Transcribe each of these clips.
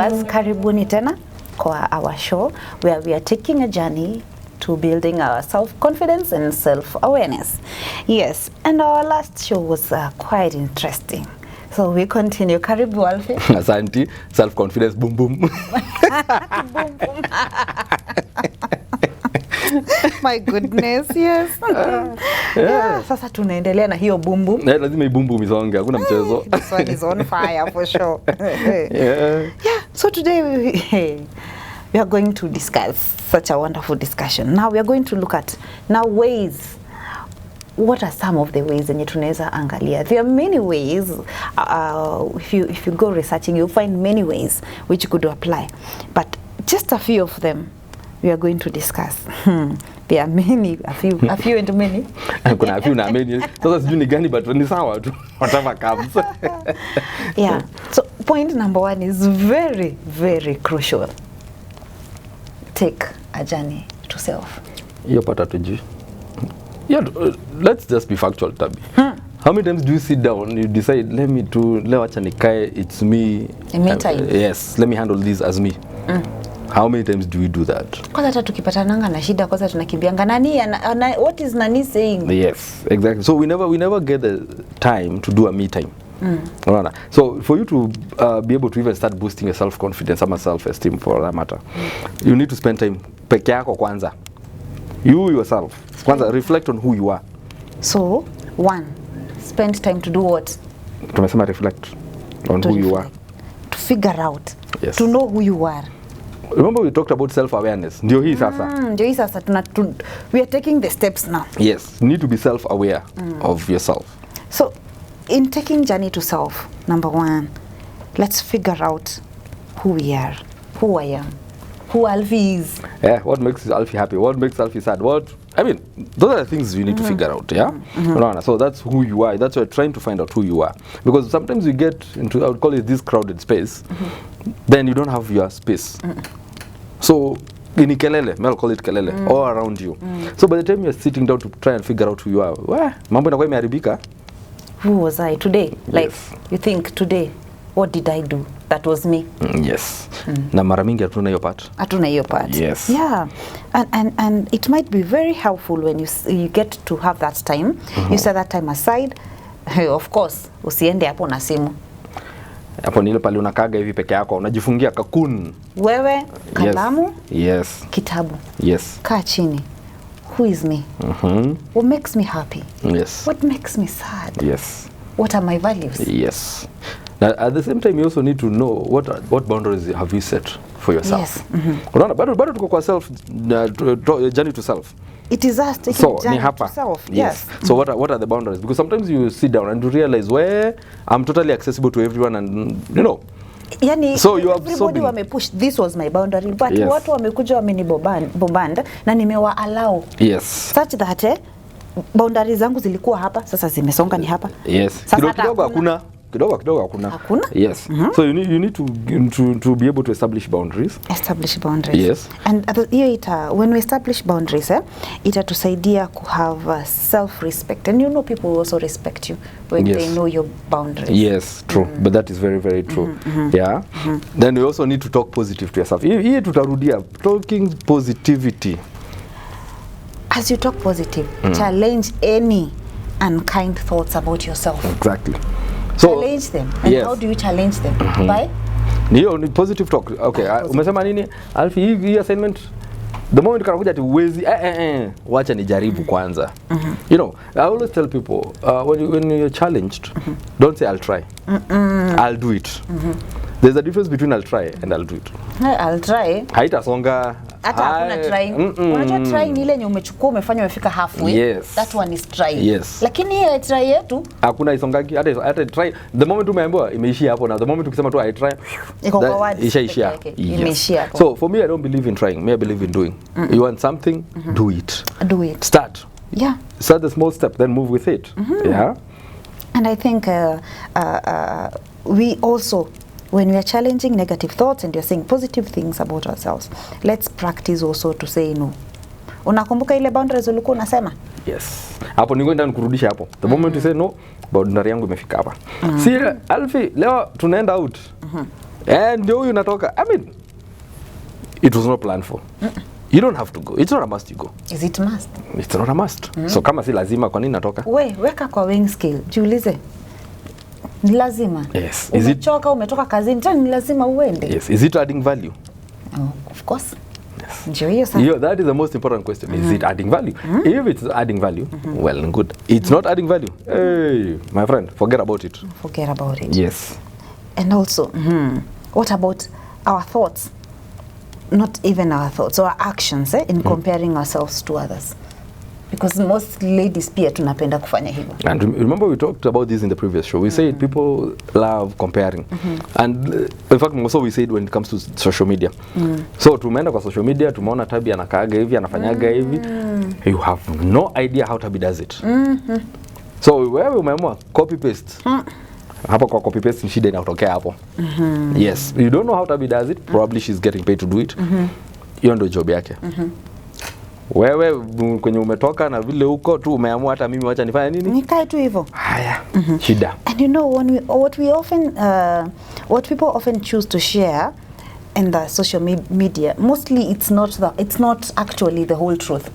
viewers, karibuni tena kwa our show where we are taking a journey to building our self-confidence and self-awareness. Yes, and our last show was quite interesting. So we continue. Karibu Alfie. Asante, self-confidence, boom boom. Boom boom. My goodness, yes. Yeah, sasa tunaendelea na hiyo boom boom. Lazima boom boom isonge, hakuna mchezo. This one is on fire for sure. Yeah, so today we are going to discuss such a wonderful discussion. Now we are going to look at ways. What are some of the ways that tunaweza angalia? There are many ways. If you go researching, you'll find many ways which you could apply. But just a few of them we are going to discuss. There are many, a few and many. Kuna a few na many. Sasa sijui ni gani, but ni sawa tu. Whatever comes. Yeah. So point number 1 is very, very crucial. Take a journey to self. Hiyo pata tuji. Yeah, let's just be factual, Tabby. How many times do you sit down, you decide, wacha nikae, it's me. Me time. Yes, let me handle this as me. How many times do we do that? Kwanza hata tukipatananga na shida kwanza tunakimbianga nani what is nani saying? Yes, exactly. So we never get the time to do a me time. So for you to be able to even start boosting your self-confidence and self-esteem for that matter, you need to spend time peke yako kwanza. You yourself. Kwanza reflect on who you are. So, 1, spend time to do what? Tumesema reflect on who you are. To figure out. Yes. To know who you are. Remember we talked about self-awareness. Ndio hii sasa. Ndio hii sasa we are taking the steps now. Yes, you need to be self-aware of yourself. So, in taking journey to self, number 1, let's figure out who we are, who I am, who Alfie is. Yeah, what makes Alfie happy? What makes Alfie sad? Those are the things you need to figure out, yeah? So that's who you are. That's why you're trying to find out who you are. Because sometimes you get into, I would call it this crowded space, then you don't have your space. So, ini kelele, I'll call it kelele, all around you. So by the time you're sitting down to try and figure out who you are, mambo inakuwa imeharibika. Who was I today? Like, Yes. you think today, what did I do? That was me. Yes. Na mara mingi hatuna hiyo part. Hatuna hiyo part. Yes. Yeah. And it might be very helpful when you get to have that time. You set that time aside. Of course, usiende hapo na simu. Hapo ni ile pale unakaga hivi peke yako, unajifungia kakun. Wewe, kalamu, yes. Kitabu. Yes. Kaa chini. Who is me? What makes me happy? Yes. What makes me sad? Yes. What are my values? Yes. Now, at the same time, you also need to know what boundaries have you set for yourself. Yes. Unaona, bado tuko kwa self, journey to self. It is us taking journey to self. Yes. So what are the boundaries? Because sometimes you sit down and you realize where I'm totally accessible to everyone, and Yani, so you everybody wamepush, this was my boundary, but watu wamekuja wamenibombanda na nimewa allow. Yes. Such that boundaries zangu zilikuwa hapa, sasa zimesonga ni hapa. Yes. Kidogo hakuna. Hakuna? Yes. So you need to be able to establish boundaries. Establish boundaries. Yes. And when we establish boundaries, itatusaidia to have self-respect. And people will also respect you when they know your boundaries. Yes, true. But that is very, very true. Yeah. Then you also need to talk positive to yourself. Hii tutarudia, talking positivity. As you talk positive, challenge any unkind thoughts about yourself. Exactly. So, challenge them. And how do you challenge them? By? Ni positive talk. Okay. Umesema nini? Alfie, hii assignment, the moment kanakuja ati uwezi, wacha nijaribu kwanza. I always tell people, when you're challenged, don't say I'll try. I'll do it. There's a difference between I'll try and I'll do it. I'll try. Haitasonga. Hata hakuna trying. Unajua trying ni ile yenye umechukua umefanya umefika halfway. Yes. That one is trying. Yes. Lakini hii try yetu hakuna isongaki, hata try. The moment umeambiwa imeishia hapo, na the moment ukisema tu I try, ishaishia. Imeishia. So for me, I don't believe in trying. Me, I believe in doing. You want something, do it. Do it. Start. Yeah. Start the small step, then move with it. Yeah. And I think we also, when we are challenging negative thoughts and you're saying positive things about ourselves, let's practice also to say no. Unakumbuka ile boundaries ulikuwa unasema? Yes. Hapo ni kwenda kurudisha hapo. The moment you say no, boundary yangu imefika hapa. See, Alfie, leo tunaenda out. And ndio huyu natoka. I mean, it was not planned for. You don't have to go. It's not a must you go. Is it must? It's not a must. So kama si lazima, kwa nini natoka? Weka kwa weighing scale. Jiulize. Ni lazima. Yes. Umechoka, umetoka kazini, tena ni lazima uende. Yes. Is it adding value? Oh, of course. Yes. Ndio hiyo sasa. That is the most important question. Is it adding value? If it's adding value, well and good. It's not adding value. Hey, my friend, forget about it. Forget about it. Yes. And also, what about our thoughts? Not even our thoughts, our actions in comparing ourselves to others. Because most ladies pia tunapenda kufanya hivyo. And remember we talked about this in the previous show. We said people love comparing. And in fact also we said when it comes to social media. So tumeenda kwa social media, tumeona Tabby anakaaga hivi, anafanyaga hivi. You have no idea how Tabby does it. So wewe umeamua copy paste. Hapo kwa copy paste shida inatokea hapo. Yes, you don't know how Tabby does it. Probably she's getting paid to do it. Hiyo ndio job yake. Wewe kwenye umetoka na vile huko tu umeamua hata mimi wacha nifanye nini? Nikae tu hivyo. Haya. Shida. And you know what people often choose to share in the social media, mostly it's not actually the whole truth.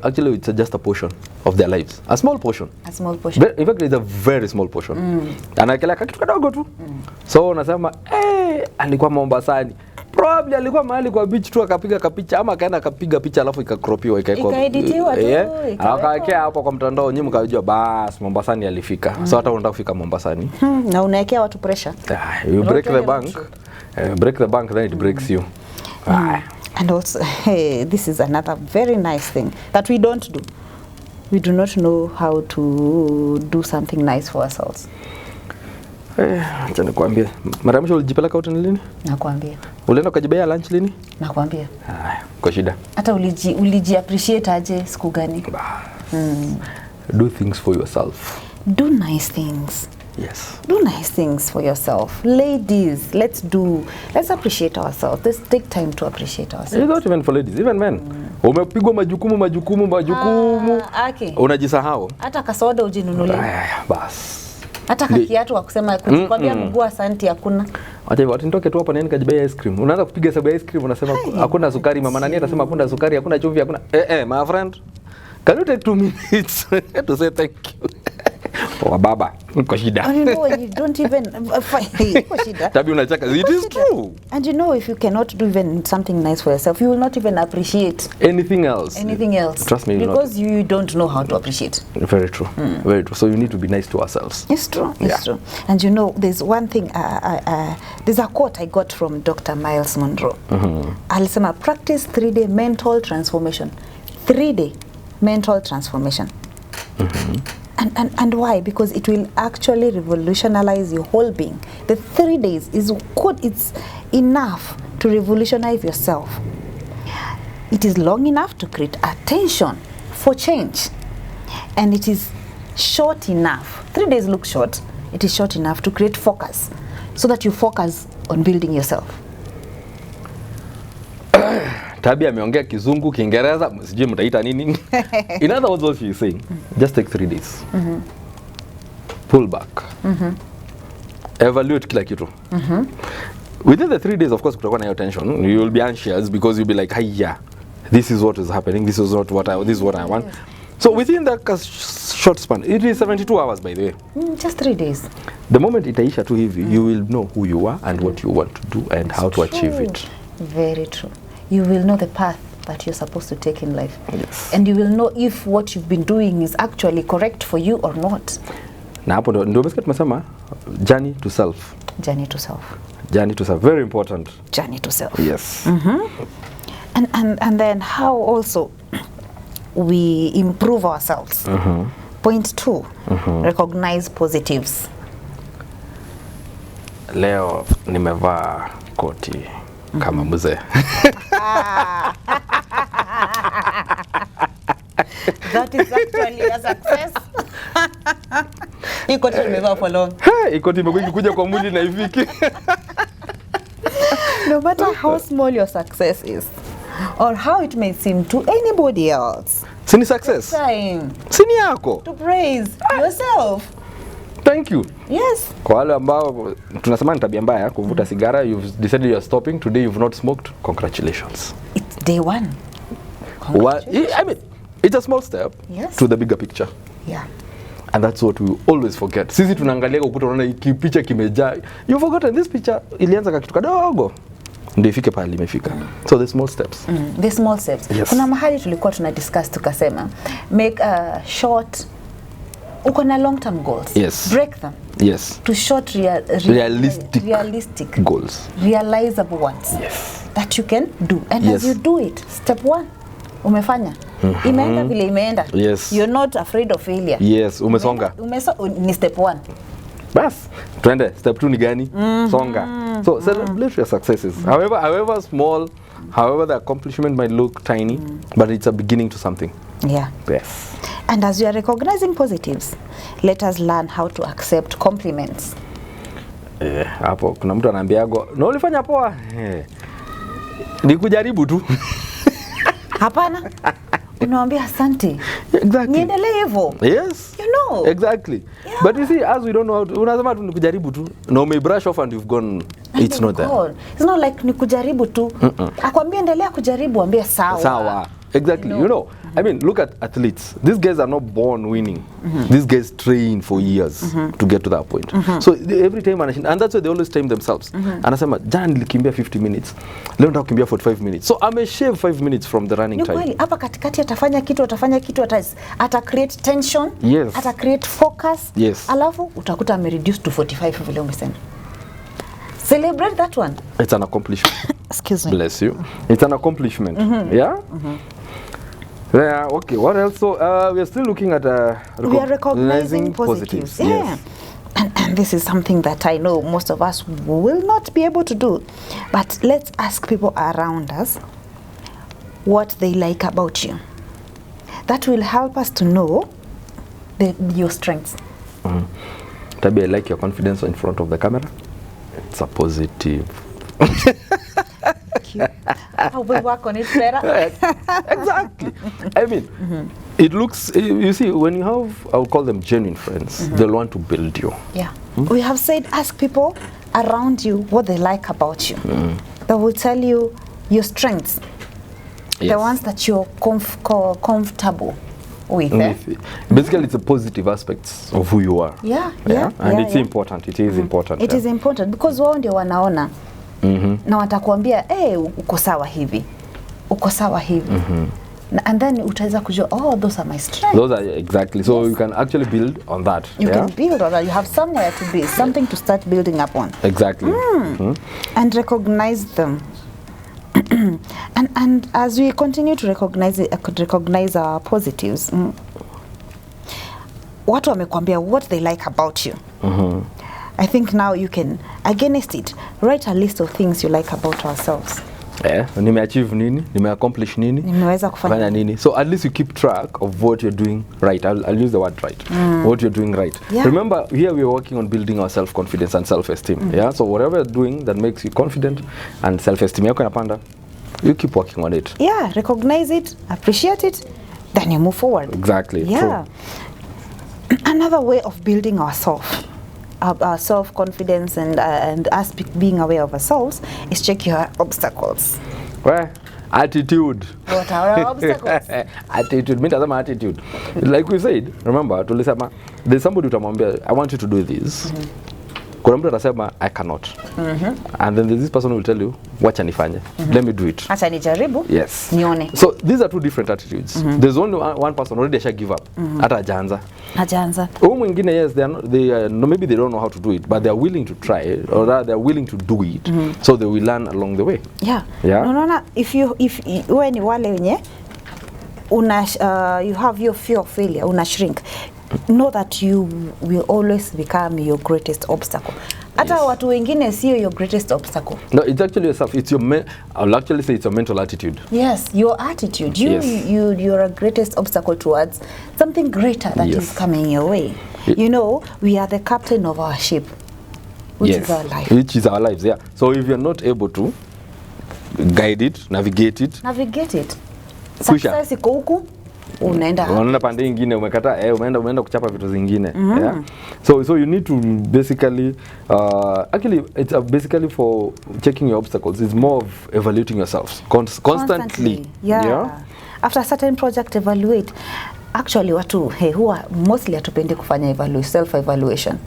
Actually just a portion of their lives. A small portion. A small portion. In fact it's a very small portion. Anakelea kitu kidogo tu. So unasema alikuwa Mombasani. Probably alikuwa mahali kwa beach tu akapiga kapicha ama akaenda akapiga picha alafu ikakropiwa ikaeditiwa tu. Akawekea hapo kwa mtandao nyinyi mkajua bas Mombasani alifika. So hata unataka kufika Mombasani. Na unawekea watu pressure. You break the bank. Break the bank then it breaks you. And also this is another very nice thing that we don't do. We do not know how to do something nice for ourselves. Acha nikwambie. Mara mwisho ulijipeleka out ni lini? Nakwambia. Ulienda kujibaya lunch lini? Nakwambia. Kwa shida. Hata uliji appreciate aje siku gani? Do things for yourself. Do nice things. Yes. Do nice things for yourself. Ladies, let's appreciate ourselves. Let's take time to appreciate ourselves. It's not even for ladies, even men. Umepigwa majukumu. Unajisahau. Hata kasoda ujinunulie. Bas. Hata kiatu wa kusema kukwambia mguu asante hakuna. Watu nitoke tu hapa nani kajibaya ice cream. Unaanza kupiga hesabu ya ice cream unasema hakuna sukari, mama nani atasema hakuna sukari, hakuna chumvi, hakuna. My friend. Can you take 2 minutes to say thank you? Baba, uko shida. And you know you don't even uko shida. Tabby unacheka. It is true. And you know if you cannot do even something nice for yourself, you will not even appreciate anything else. Trust me, because you don't know how to appreciate. Very true. Very true. So you need to be nice to ourselves. It's true. It's true. And you know there's one thing there's a quote I got from Dr. Miles Monroe. Alisema practice 3-day mental transformation. 3-day mental transformation. And why? Because it will actually revolutionize your whole being. The 3 days is good. It's enough to revolutionize yourself. It is long enough to create attention for change. And it is short enough. 3 days look short. It is short enough to create focus so that you focus on building yourself. Tabby ameongea Kizungu, Kiingereza, sijui mtaita nini. In other words, what she's saying, just take 3 days. Pull back. Evaluate kila kitu. Within the 3 days, of course, kutakuwa na hiyo tension. You will be anxious because you'll be like, "Hiya, this is what is happening. This is what I want." So within that short span, it is 72 hours by the way. Just 3 days. The moment itaisha tu hivi, you will know who you are and what you want to do and how to achieve it. Very true. You will know the path that you're supposed to take in life. Yes. And you will know if what you've been doing is actually correct for you or not. Na hapo ndio basi tumesema journey to self. Journey to self. Journey to self, very important. Journey to self. Yes. And then how also we improve ourselves. Point 2, recognize positives. Leo nimevaa koti kama mzee. That is actually a success. Iko tumevaa for long. Iko imekuja kwa mwili na ifiki. No matter how small your success is or how it may seem to anybody else. Sini success. Time. Sini yako. To praise yourself. Thank you. Yes. Kwa wale ambao tunasema ni tabia mbaya kuvuta sigara, you've decided you're stopping today, you've not smoked, congratulations. It's day one. Well, I mean, it's a small step to the bigger picture. Yeah. And that's what we always forget. Sisi tunaangalia ukuta unaona hiki picha kimejaa. You forgotten this picture ilianza kitu kadogo. Ndio ifike pale imefika. So the small steps. The small steps. Yes. Kuna mahali tulikuwa tuna discuss tukasema make a short uko na long term goals. Yes. Break them. Yes. To short realistic goals. Realizable ones. Yes. That you can do. And as you do it, step 1 umefanya. Imeenda vile imeenda. Yes. You're not afraid of failure. Yes, umesonga. Ni step 1. Bas, twende. Step 2 ni gani? Songa. So celebrate your successes. However small, however the accomplishment might look tiny, but it's a beginning to something. Yeah. Yes. And as you are recognizing positives, let us learn how to accept compliments. Hapo kuna mtu anaambiago, "Na ulifanya poa." Ni kujaribu tu. Hapana. Unaambia asante. Exactly. Niendelee hivyo. Yes. You know. Exactly. Yeah. But you see, as we don't know how to, unasema tu ni kujaribu tu. No, may brush off and you've gone. And it's not there. It's not like ni kujaribu tu. Akwambia endelea kujaribu, ambia sawa. Sawa. Exactly. You know, I mean, look at athletes. These guys are not born winning. These guys train for years to get to that point. So every time, and that's why they always time themselves. Anasema, jana nilikimbia 50 minutes. Leo nataka kukimbia 45 minutes. So I'm a shave 5 minutes from the running time. Kweli, hapa katikati atafanya kitu, ata create tension, yes. ata create focus. Yes. Alafu utakuta ame reduce to 45 vile umesema. Celebrate that one. It's an accomplishment. Excuse me. Bless you. It's an accomplishment. Yeah? Yeah, okay, what else? So we are still looking at we are recognizing positives. Yeah. Yes. And this is something that I know most of us will not be able to do. But let's ask people around us what they like about you. That will help us to know your strengths. Tabby, I like your confidence in front of the camera. It's a positive. How we work on it better. Exactly. I mean, it looks, you see, when you have, I'll call them genuine friends, they'll want to build you. Yeah. We have said, ask people around you what they like about you. They will tell you your strengths. Yes. The ones that you're comfortable with. Basically, it's the positive aspects of who you are. Yeah. And it's important. It is important. It is important because wao ndio wanaona. Na watakuambia, uko sawa hivi. Uko sawa hivi. And then utaweza kujua, those are my strengths. Those are exactly. So you can actually build on that. You can build on that. You have somewhere to be, something to start building up on. Exactly. And recognize them. and as we continue to recognize our positives, watu wamekwambia what they like about you. I think now you can, against it, write a list of things you like about ourselves. Nimeachieve nini, nimeaccomplish nini, nimeweza kufanya nini. So at least you keep track of what you're doing right. I'll use the word right. What you're doing right. Yeah. Remember, here we're working on building our self-confidence and self-esteem. Yeah. So whatever you're doing that makes you confident and self-esteem yako inapanda, you keep working on it. Yeah. Recognize it, appreciate it, then you move forward. Exactly. Yeah. True. Another way of building ourselves. Our self-confidence and us being aware of ourselves is check your obstacles. Well, attitude. What are our obstacles? Attitude. Mean attitude. Like we said, remember, there's somebody utamwambia, I want you to do this. Kuna mtu atasema, I cannot. And then there's this person who will tell you, wacha nifanye. Let me do it. Acha nijaribu. Yes. Nione. So these are two different attitudes. There's only one person already asha give up. Hata hajaanza. Mwingine, yes, maybe they don't know how to do it, but they are willing to try it, or rather they are willing to do it. So they will learn along the way. Yeah. No. If when you wale wenye you have your fear of failure, una shrink. Know that you will always become your greatest obstacle. Hata watu wengine sio your greatest obstacle. No, it's actually yourself. It's I'll actually say it's your mental attitude. Yes, your attitude. You're a greatest obstacle towards something greater that is coming your way. You know, we are the captain of our ship, which is our life. Which is our lives, yeah. So if you're not able to guide it, navigate it. Success iko huku. unaenda pande nyingine, umekata umeenda kuchapa vitu zingine. Yeah, so you need to basically actually it's basically for checking your obstacles. It's more of evaluating yourselves constantly. Yeah. After a certain project, evaluate. Actually watu huwa mostly hatupendi kufanya self evaluation.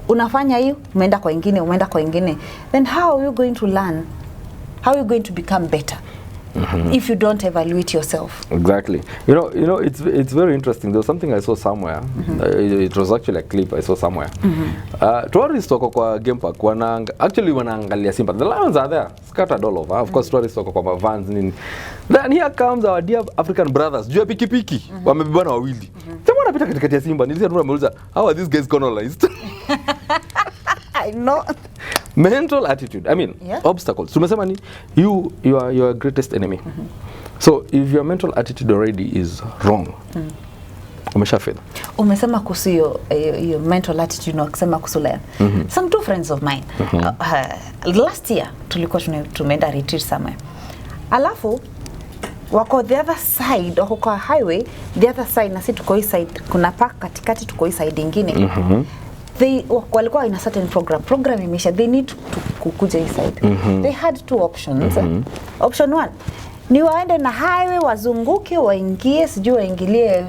Unafanya hiyo, umeenda kwa ingine, then how are you going to learn? How are you going to become better? If you don't evaluate yourself? Exactly. You know, it's very interesting. There was something I saw somewhere. It was actually a clip I saw somewhere. Tourists wako kwa game park actually wanaangalia Simba. The lions are there, scattered all over. Of course, tourists wako kwa vans nini. Then here comes our dear African brothers. Juu ya pikipiki, wamebebana wawili. Sema wanapita katikati ya Simba. Nilisikia tunameuliza, how are these guys colonized? I know. Mental attitude. I mean, obstacles. Tumesema ni you are your greatest enemy. So if your mental attitude already is wrong, umeshafeli. Umesema kuhusu your mental attitude na kusema kuhusu leo. Some two friends of mine. Last year tulikuwa tumeenda retreat somewhere. Alafu wako the other side, wako kwa highway, the other side na sisi tuko hii side, kuna park katikati, tuko hii side nyingine. They walikuwa in a certain program imesha, they need to kukuja hii side. They had two options. Option 1 ni waende na highway, wazunguke, waingie, sijui waingilie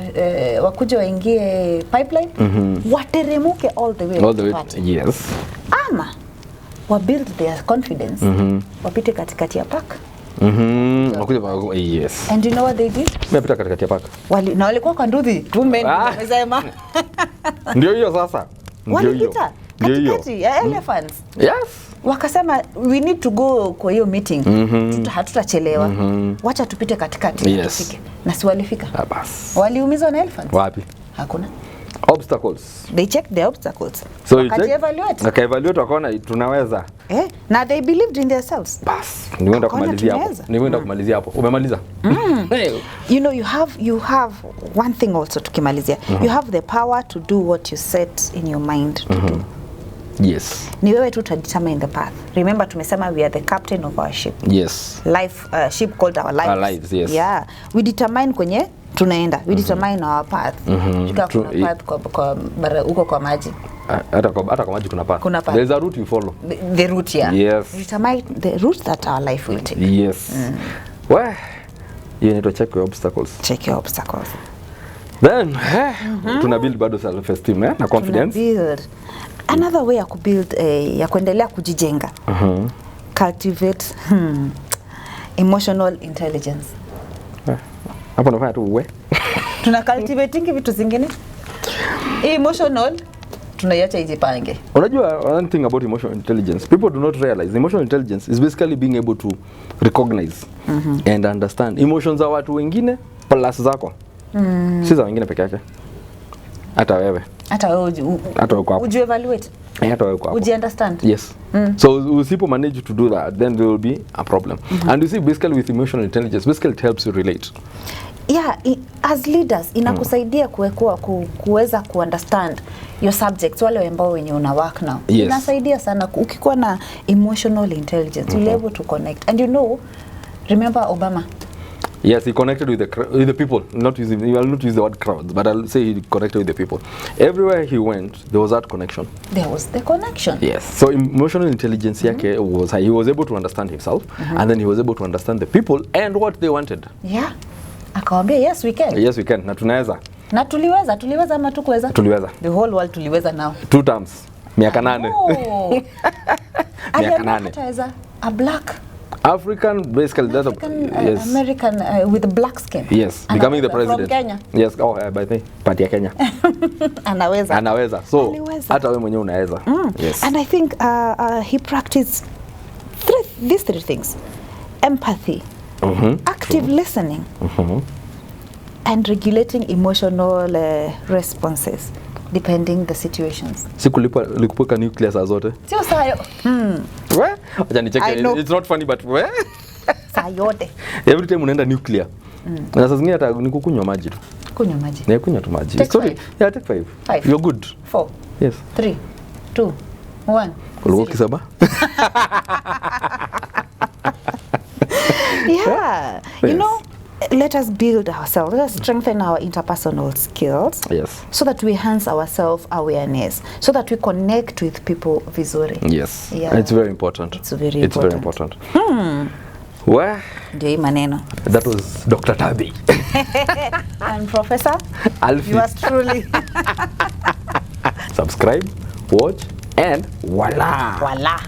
wakuje waingie pipeline, wateremuke all the way. Yes. Ama wa build their confidence, wapite katikati ya park. Yes. And you know what they did? Wapita katikati ya park. Na walikuwa kwa nduthi, tume wamesema. Ndio hiyo sasa. Walipita katikati ya elephants. Yes. Wakasema we need to go kwa hiyo meeting. Hatutachelewa. Wacha tupite katikati tufike. Na si walifika. Bas. Waliumizwa na elephants. Wapi? Hakuna. Obstacles. They checked the obstacles. So evaluate. Waka-evaluate wakaona tunaweza. Na they believed in themselves. Bas. Nimeenda kumalizia hapo. Umemaliza? You know, you have one thing also tukimalizia. You have the power to do what you set in your mind to do. Yes. Ni wewe tu determine the path. Remember tumesema we are the captain of our ship. Yes. Life ship called our lives. Our lives, yes. Yeah. We determine kwenye tunaenda. We determine our path. Kuna path uko kwa maji. Hata kwa maji kuna path. There's a route you follow. The route, yeah. Yes. We determine the route that our life will take. Yes. Well, you need to check your obstacles. Check your obstacles. Then, tuna build bado self-esteem na confidence. Build. Another way ya kubuild ya kuendelea kujijenga. Cultivate emotional intelligence. Hapo nafanya tu wewe. Tuna cultivating vitu zingine. Emotional tunaiacha ijipange. Unajua one thing about emotional intelligence, people do not realize emotional intelligence is basically being able to recognize and understand emotions za watu wengine plus zako. Si za wengine peke yake. Hata wewe uko hapo. Would you evaluate? Hata wewe uko hapo. Would you understand? Yes. So usipo manage to do that, then there will be a problem. And you see, basically with emotional intelligence, basically it helps you relate. Yeah, as leaders inakusaidia kuweza understand your subjects, wale ambao wenye una work now. Yes. Inasaidia sana ukikuwa na emotional intelligence, you'll be able to connect. And you know, remember Obama? Yes, he connected with the people. You will not use the word crowds, but I'll say he connected with the people. Everywhere he went, there was that connection. There was the connection. Yes. So emotional intelligence yake was he was able to understand himself, and then he was able to understand the people and what they wanted. Yeah. Akawambia yes we can. Yes we can. Na tunaweza. Na tuliweza ama tukuweza? Tuliweza. The whole world tuliweza now. 2 terms. Miaka 8. Miaka 8. A black African, basically that's yes. American with black skin. Yes, becoming the president. From Kenya. Yes, by the party ya Kenya. Anaweza. So hata wewe mwenyewe unaweza. Yes. And I think he practiced these 3 things. Empathy, active listening, and regulating emotional responses depending the situations. Likupuka nuclear saa zote. Sio sayo. Acha nicheke. It's not funny but saa yote. Every time unaenda nuclear. Na saa zingine hata nikukunywa maji tu. Kunywa maji. Na kunywa tu maji. Sorry. Yeah, take 5. You're good. 4. Yes. 3. 2. 1. Ulikuwa kisaba? Yeah. You know, let us build ourselves, let us strengthen our interpersonal skills. Yes. So that we enhance our self-awareness, so that we connect with people vizuri. Yes. Yeah. It's very important. It's very It's very important. important. Well, Ndio hii maneno. that was Dr. Tabby. And Professor, Alfie. yours truly. Subscribe, watch, and voila. Voila.